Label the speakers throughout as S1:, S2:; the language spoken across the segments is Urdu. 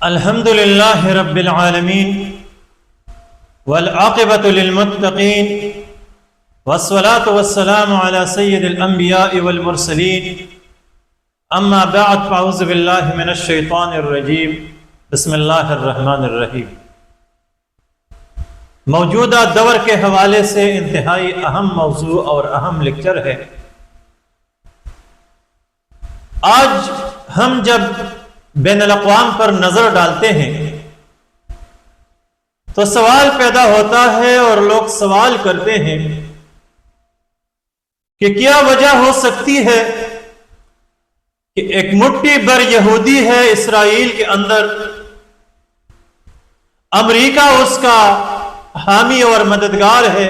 S1: الحمد للہ رب العالمین والعاقبۃ للمتقین والصلاة والسلام علی سید الانبیاء والمرسلین اما بعد فاعوذ باللہ من الشیطان الرجیم بسم اللہ الرحمن الرحیم۔ موجودہ دور کے حوالے سے انتہائی اہم موضوع اور اہم لیکچر ہے۔ آج ہم جب بین الاقوام پر نظر ڈالتے ہیں تو سوال پیدا ہوتا ہے اور لوگ سوال کرتے ہیں کہ کیا وجہ ہو سکتی ہے کہ ایک مٹھی بھر یہودی ہے اسرائیل کے اندر، امریکہ اس کا حامی اور مددگار ہے،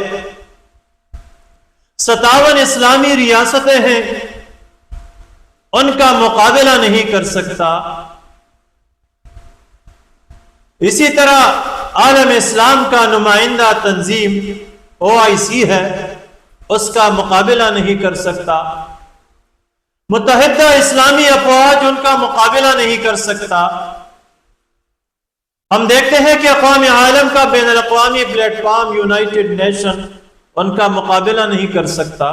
S1: 57 اسلامی ریاستیں ہیں، ان کا مقابلہ نہیں کر سکتا۔ اسی طرح عالم اسلام کا نمائندہ تنظیم OIC ہے، اس کا مقابلہ نہیں کر سکتا۔ متحدہ اسلامی افواج ان کا مقابلہ نہیں کر سکتا۔ ہم دیکھتے ہیں کہ اقوام عالم کا بین الاقوامی پلیٹ فارم یونائٹڈ نیشن ان کا مقابلہ نہیں کر سکتا۔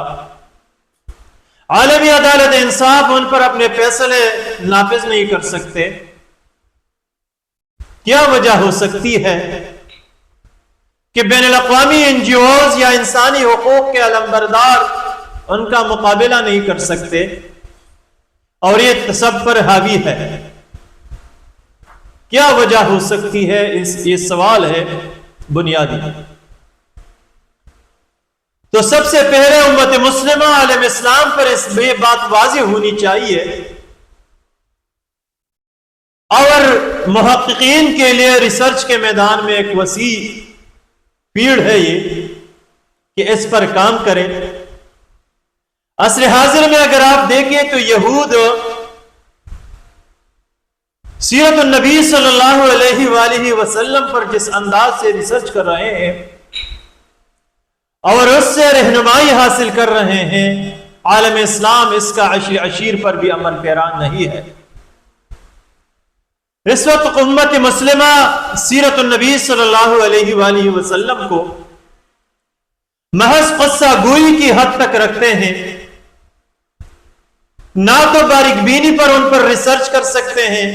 S1: عالمی عدالت انصاف ان پر اپنے فیصلے نافذ نہیں کر سکتے۔ کیا وجہ ہو سکتی ہے کہ بین الاقوامی NGOs یا انسانی حقوق کے علمبردار ان کا مقابلہ نہیں کر سکتے اور یہ سب پر حاوی ہے؟ کیا وجہ ہو سکتی ہے؟ یہ سوال ہے بنیادی۔ تو سب سے پہلے امت مسلمہ عالم اسلام پر اس میں بات واضح ہونی چاہیے اور محققین کے لیے ریسرچ کے میدان میں ایک وسیع پیڑ ہے یہ کہ اس پر کام کریں۔ عصر حاضر میں اگر آپ دیکھیں تو یہود سیرت النبی صلی اللہ علیہ وآلہ وسلم پر جس انداز سے ریسرچ کر رہے ہیں اور اس سے رہنمائی حاصل کر رہے ہیں، عالم اسلام اس کا عشیر پر بھی عمل پیرا نہیں ہے۔ اس وقت امت مسلمہ سیرت النبی صلی اللہ علیہ وآلہ وسلم کو محض قصہ گوئی کی حد تک رکھتے ہیں، نہ تو باریک بینی پر ان پر ریسرچ کر سکتے ہیں،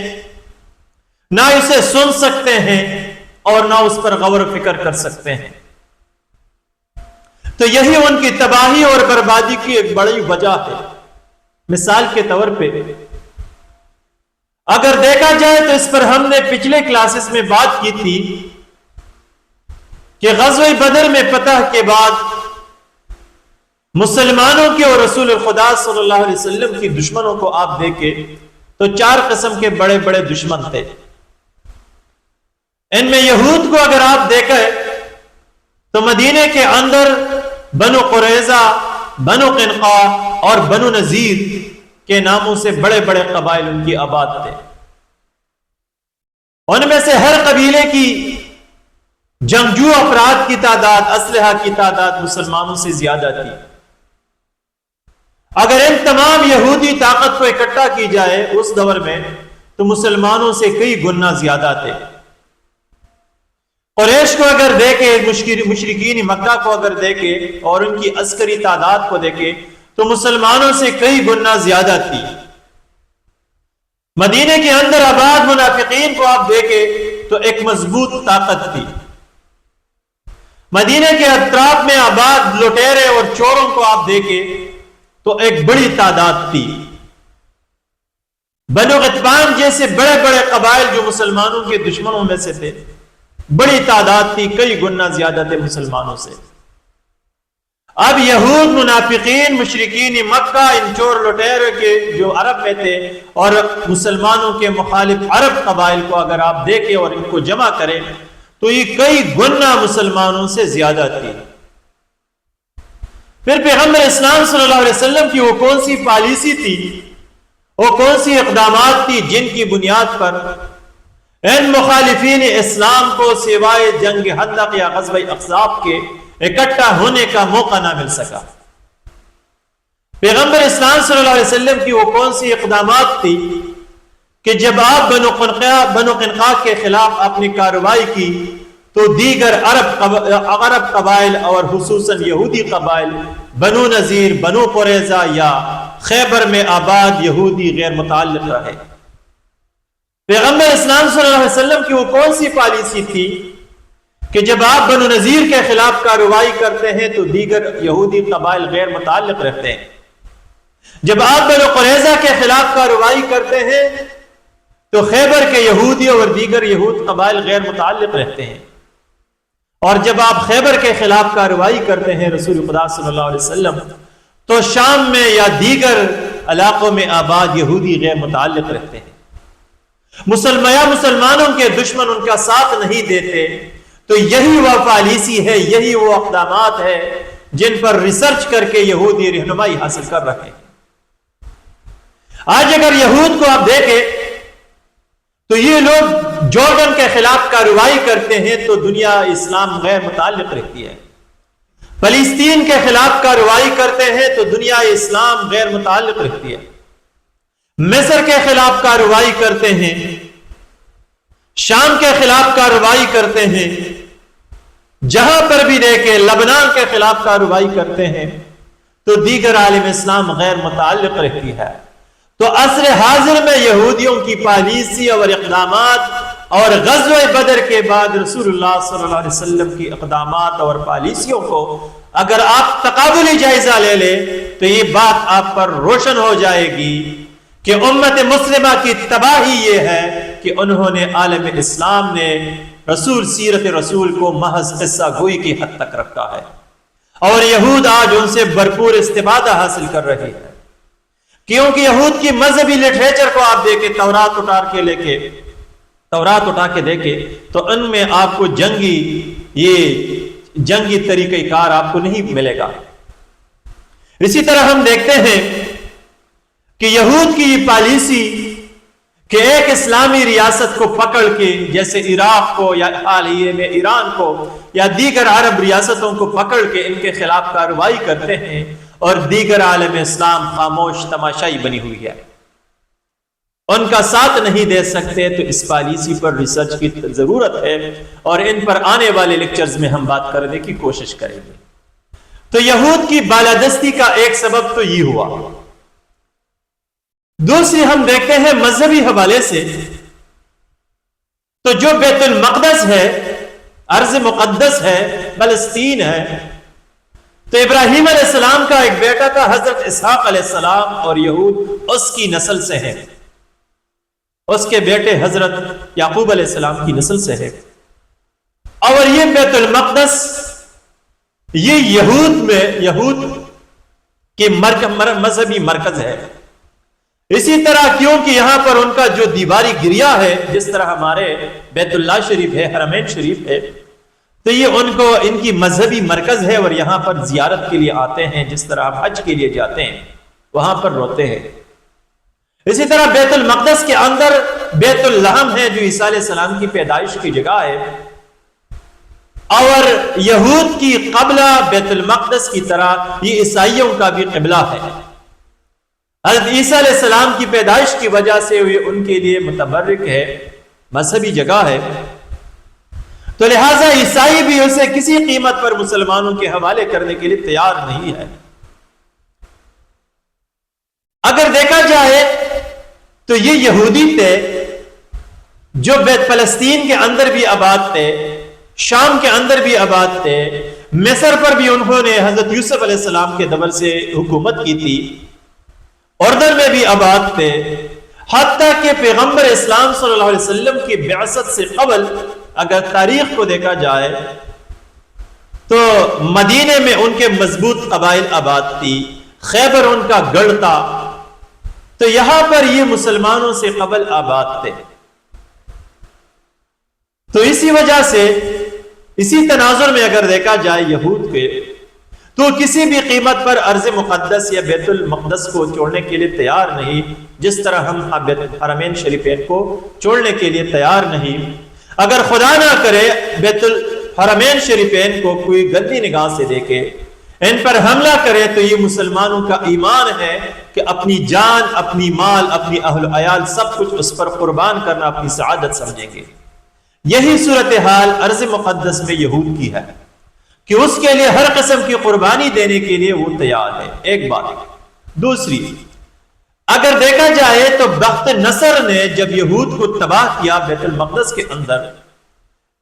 S1: نہ اسے سن سکتے ہیں اور نہ اس پر غور و فکر کر سکتے ہیں۔ تو یہی ان کی تباہی اور بربادی کی ایک بڑی وجہ ہے۔ مثال کے طور پہ اگر دیکھا جائے تو اس پر ہم نے پچھلے کلاسز میں بات کی تھی کہ غزوہ بدر میں فتح کے بعد مسلمانوں کے اور رسول خدا صلی اللہ علیہ وسلم کی دشمنوں کو آپ دیکھیں تو 4 قسم کے بڑے بڑے دشمن تھے۔ ان میں یہود کو اگر آپ دیکھیں تو مدینے کے اندر بنو قریظہ، بنو قینقاع اور بنو نذیر کے ناموں سے بڑے بڑے قبائل ان کی آباد تھے۔ ان میں سے ہر قبیلے کی جنگجو افراد کی تعداد، اسلحہ کی تعداد مسلمانوں سے زیادہ تھی۔ اگر ان تمام یہودی طاقت کو اکٹھا کی جائے اس دور میں تو مسلمانوں سے کئی گنا زیادہ تھے۔ قریش کو اگر دیکھیں، مشرکین مکہ کو اگر دیکھیں اور ان کی عسکری تعداد کو دیکھیں تو مسلمانوں سے کئی گنا زیادہ تھی۔ مدینے کے اندر آباد منافقین کو آپ دیکھیں تو ایک مضبوط طاقت تھی۔ مدینے کے اطراف میں آباد لٹیرے اور چوروں کو آپ دیکھیں تو ایک بڑی تعداد تھی۔ بنو غطفان جیسے بڑے بڑے قبائل جو مسلمانوں کے دشمنوں میں سے تھے، بڑی تعداد تھی، کئی گنا زیادہ تھے مسلمانوں سے۔ اب یہود، منافقین، مشرکین مکہ، ان چور لٹیرے کے جو عرب میں تھے اور مسلمانوں کے مخالف عرب قبائل کو اگر آپ دیکھیں اور ان کو جمع کریں تو یہ کئی گنا مسلمانوں سے زیادہ تھی۔ پھر پیغمبر اسلام صلی اللہ علیہ وسلم کی وہ کون سی پالیسی تھی، وہ کون سی اقدامات تھی جن کی بنیاد پر ان مخالفین اسلام کو سوائے جنگ خندق یا غزوہ احزاب کے اکٹھا ہونے کا موقع نہ مل سکا؟ پیغمبر اسلام صلی اللہ علیہ وسلم کی وہ کون سی اقدامات تھی کہ جب آپ بنو قنقاع کے خلاف اپنی کارروائی کی تو دیگر عرب قبائل اور خصوصاً یہودی قبائل بنو نذیر، بنو قریظہ یا خیبر میں آباد یہودی غیر متعلق رہے۔ پیغمبر اسلام صلی اللہ علیہ وسلم کی وہ کون سی پالیسی تھی کہ جب آپ بنو نذیر کے خلاف کارروائی کرتے ہیں تو دیگر یہودی قبائل غیر متعلق رہتے ہیں، جب آپ بنو قریظہ کے خلاف کارروائی کرتے ہیں تو خیبر کے یہودی اور دیگر یہود قبائل غیر متعلق رہتے ہیں، اور جب آپ خیبر کے خلاف کارروائی کرتے ہیں رسول خدا صلی اللہ علیہ وسلم تو شام میں یا دیگر علاقوں میں آباد یہودی غیر متعلق رہتے ہیں۔ مسلمانوں کے دشمن ان کا ساتھ نہیں دیتے، تو یہی وہ پالیسی ہے، یہی وہ اقدامات ہے جن پر ریسرچ کر کے یہودی رہنمائی حاصل کر رہے ہیں۔ آج اگر یہود کو آپ دیکھیں تو یہ لوگ جارڈن کے خلاف کارروائی کرتے ہیں تو دنیا اسلام غیر متعلق رہتی ہے، فلسطین کے خلاف کارروائی کرتے ہیں تو دنیا اسلام غیر متعلق رہتی ہے، مصر کے خلاف کارروائی کرتے ہیں، شام کے خلاف کارروائی کرتے ہیں، جہاں پر بھی دیکھیں لبنان کے خلاف کارروائی کرتے ہیں تو دیگر عالم اسلام غیر متعلق رہتی ہے۔ تو عصر حاضر میں یہودیوں کی پالیسی اور اقدامات اور غزوہ بدر کے بعد رسول اللہ صلی اللہ علیہ وسلم کی اقدامات اور پالیسیوں کو اگر آپ تقابلی جائزہ لے لیں تو یہ بات آپ پر روشن ہو جائے گی کہ امت مسلمہ کی تباہی یہ ہے کہ انہوں نے عالم اسلام نے سیرت رسول کو محض قصہ گوئی کی حد تک رکھا ہے، اور یہود آج ان سے بھرپور استفادہ حاصل کر رہی ہے، کیونکہ یہود کی مذہبی لٹریچر کو آپ دیکھیں، تورات اٹھا کے دیکھیں تو ان میں آپ کو جنگی طریقہ کار آپ کو نہیں ملے گا۔ اسی طرح ہم دیکھتے ہیں کہ یہود کی یہ پالیسی کہ ایک اسلامی ریاست کو پکڑ کے جیسے عراق کو یا حالیہ میں ایران کو یا دیگر عرب ریاستوں کو پکڑ کے ان کے خلاف کارروائی کرتے ہیں اور دیگر عالم اسلام خاموش تماشائی بنی ہوئی ہے، ان کا ساتھ نہیں دے سکتے، تو اس پالیسی پر ریسرچ کی ضرورت ہے اور ان پر آنے والے لیکچرز میں ہم بات کرنے کی کوشش کریں گے۔ تو یہود کی بالادستی کا ایک سبب تو یہ ہوا۔ دوسری ہم دیکھتے ہیں مذہبی حوالے سے، تو جو بیت المقدس ہے، ارض مقدس ہے، فلسطین ہے، تو ابراہیم علیہ السلام کا ایک بیٹا تھا حضرت اسحاق علیہ السلام، اور یہود اس کی نسل سے ہے، اس کے بیٹے حضرت یعقوب علیہ السلام کی نسل سے ہے، اور یہ بیت المقدس یہ یہود کی مذہبی مرکز ہے۔ اسی طرح کیونکہ یہاں پر ان کا جو دیواری گریا ہے، جس طرح ہمارے بیت اللہ شریف ہے، حرمین شریف ہے، تو یہ ان کی مذہبی مرکز ہے اور یہاں پر زیارت کے لیے آتے ہیں، جس طرح ہم حج کے لیے جاتے ہیں وہاں پر روتے ہیں۔ اسی طرح بیت المقدس کے اندر بیت اللحم ہے جو عیسیٰ علیہ السلام کی پیدائش کی جگہ ہے، اور یہود کی قبلہ بیت المقدس کی طرح یہ عیسائیوں کا بھی قبلہ ہے۔ حضرت عیسیٰ علیہ السلام کی پیدائش کی وجہ سے ان کے لیے متبرک ہے، مذہبی جگہ ہے، تو لہٰذا عیسائی بھی اسے کسی قیمت پر مسلمانوں کے حوالے کرنے کے لیے تیار نہیں ہے۔ اگر دیکھا جائے تو یہ یہودی تھے جو بیت فلسطین کے اندر بھی آباد تھے، شام کے اندر بھی آباد تھے، مصر پر بھی انہوں نے حضرت یوسف علیہ السلام کے دور سے حکومت کی تھی، اردن میں بھی آباد تھے، حتیٰ کہ پیغمبر اسلام صلی اللہ علیہ وسلم کی بعثت سے قبل اگر تاریخ کو دیکھا جائے تو مدینے میں ان کے مضبوط قبائل آباد تھی، خیبر ان کا گڑھ تھا، تو یہاں پر یہ مسلمانوں سے قبل آباد تھے۔ تو اسی وجہ سے اسی تناظر میں اگر دیکھا جائے یہود کے، تو کسی بھی قیمت پر ارض مقدس یا بیت المقدس کو چھوڑنے کے لیے تیار نہیں، جس طرح ہم حرمین شریفین کو چھوڑنے کے لیے تیار نہیں۔ اگر خدا نہ کرے بیت الحرمین شریفین کو کوئی گندی نگاہ سے دیکھے، ان پر حملہ کرے تو یہ مسلمانوں کا ایمان ہے کہ اپنی جان، اپنی مال، اپنی اہل و عیال سب کچھ اس پر قربان کرنا اپنی سعادت سمجھیں گے۔ یہی صورتحال ارض مقدس میں یہود کی ہے کہ اس کے لیے ہر قسم کی قربانی دینے کے لیے وہ تیار ہے، ایک بات۔ دوسری، اگر دیکھا جائے تو بخت نصر نے جب یہود کو تباہ کیا بیت المقدس کے اندر،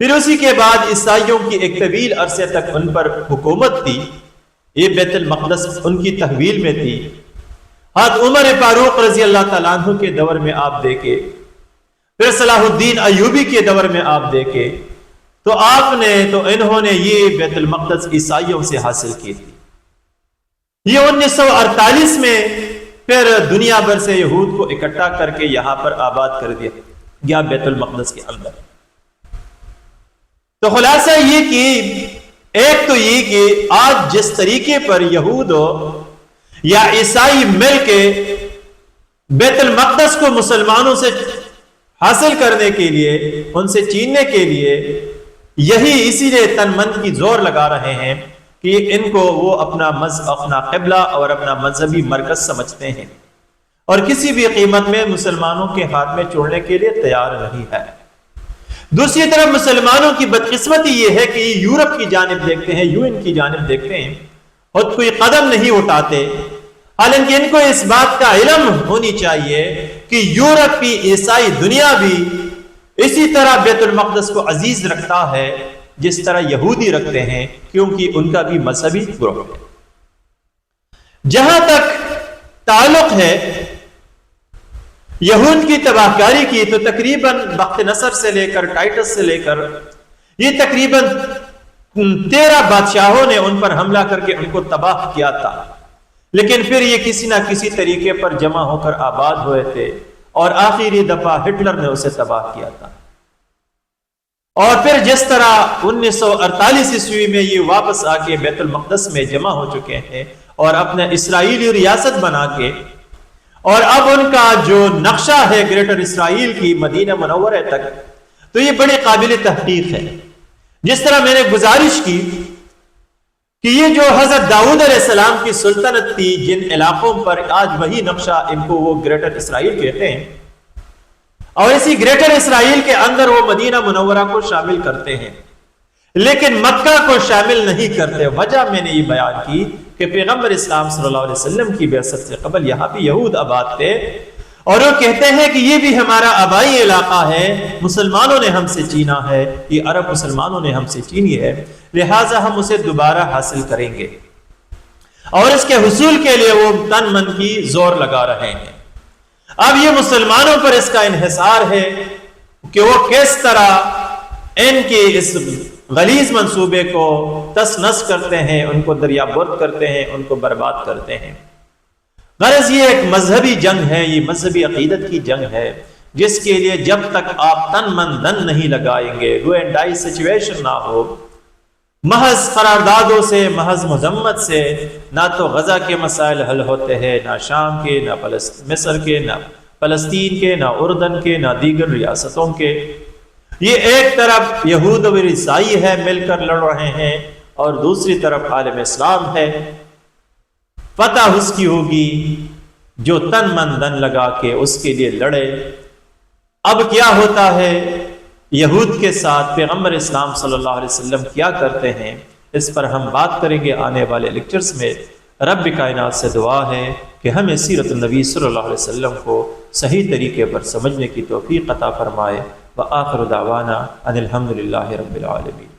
S1: پھر اسی کے بعد عیسائیوں کی ایک طویل عرصے تک ان پر حکومت تھی، یہ بیت المقدس ان کی تحویل میں تھی۔ حضرت عمر فاروق رضی اللہ تعالیٰ عنہ کے دور میں آپ دیکھیں، پھر صلاح الدین ایوبی کے دور میں آپ دیکھیں تو انہوں نے یہ بیت المقدس عیسائیوں سے حاصل کی تھی۔ یہ 1948 میں پھر دنیا بھر سے یہود کو اکٹھا کر کے یہاں پر آباد کر دیا گیا بیت المقدس کے اندر۔ تو خلاصہ یہ کہ ایک تو یہ کہ آج جس طریقے پر یہود یا عیسائی مل کے بیت المقدس کو مسلمانوں سے حاصل کرنے کے لیے، ان سے چھیننے کے لیے، اسی لیے تن من کی زور لگا رہے ہیں کہ ان کو وہ اپنا قبلہ اور اپنا مذہبی مرکز سمجھتے ہیں اور کسی بھی قیمت میں مسلمانوں کے ہاتھ میں چھوڑنے کے لیے تیار نہیں ہے۔ دوسری طرف مسلمانوں کی بدقسمتی یہ ہے کہ یہ یورپ کی جانب دیکھتے ہیں، UN کی جانب دیکھتے ہیں اور کوئی قدم نہیں اٹھاتے، حالانکہ ان کو اس بات کا علم ہونی چاہیے کہ یورپ کی عیسائی دنیا بھی اسی طرح بیت المقدس کو عزیز رکھتا ہے جس طرح یہودی رکھتے ہیں، کیونکہ ان کا بھی مذہبی گروہ ہے۔ جہاں تک تعلق ہے یہود کی تباہ کاری کی، تو تقریباً بخت نصر سے لے کر ٹائٹس سے لے کر یہ تقریباً 13 بادشاہوں نے ان پر حملہ کر کے ان کو تباہ کیا تھا، لیکن پھر یہ کسی نہ کسی طریقے پر جمع ہو کر آباد ہوئے تھے اور آخری دفعہ ہٹلر نے اسے تباہ کیا تھا۔ اور پھر جس طرح 1948 عیسوی میں یہ واپس آ کے بیت المقدس میں جمع ہو چکے ہیں اور اپنا اسرائیلی ریاست بنا کے، اور اب ان کا جو نقشہ ہے گریٹر اسرائیل کی مدینہ منورہ تک، تو یہ بڑی قابل تحقیق ہے۔ جس طرح میں نے گزارش کی کہ یہ جو حضرت داؤد علیہ السلام کی سلطنت تھی، جن علاقوں پر آج وہی نقشہ ان کو وہ گریٹر اسرائیل کہتے ہیں، اور اسی گریٹر اسرائیل کے اندر وہ مدینہ منورہ کو شامل کرتے ہیں، لیکن مکہ کو شامل نہیں کرتے۔ وجہ میں نے یہ بیان کی کہ پیغمبر اسلام صلی اللہ علیہ وسلم کی بعثت سے قبل یہاں بھی یہود آباد تھے، اور وہ کہتے ہیں کہ یہ بھی ہمارا آبائی علاقہ ہے، مسلمانوں نے ہم سے چھینا ہے، یہ عرب مسلمانوں نے ہم سے چھینی ہے، لہٰذا ہم اسے دوبارہ حاصل کریں گے، اور اس کے حصول کے لیے وہ تن من کی زور لگا رہے ہیں۔ اب یہ مسلمانوں پر اس کا انحصار ہے کہ وہ کس طرح ان کے اس غلیظ منصوبے کو تس نس کرتے ہیں، ان کو دریا برد کرتے ہیں، ان کو برباد کرتے ہیں۔ غرض یہ ایک مذہبی جنگ ہے، یہ مذہبی عقیدت کی جنگ ہے، جس کے لیے جب تک آپ تن من دن نہیں لگائیں گے، ڈو اینڈ ڈائی سچویشن نہ ہو، محض قراردادوں سے، محض مذمت سے نہ تو غزہ کے مسائل حل ہوتے ہیں، نہ شام کے، نہ مصر کے، نہ فلسطین کے، نہ اردن کے، نہ دیگر ریاستوں کے۔ یہ ایک طرف یہود و عیسائی ہے مل کر لڑ رہے ہیں، اور دوسری طرف عالم اسلام ہے۔ فتح اس کی ہوگی جو تن من دن لگا کے اس کے لیے لڑے۔ اب کیا ہوتا ہے یہود کے ساتھ، پیغمبر اسلام صلی اللہ علیہ وسلم کیا کرتے ہیں، اس پر ہم بات کریں گے آنے والے لیکچرز میں۔ رب کائنات سے دعا ہے کہ ہمیں سیرت النبی صلی اللہ علیہ وسلم کو صحیح طریقے پر سمجھنے کی توفیق عطا فرمائے۔ وآخر دعوانا ان الحمد للہ رب العالمین۔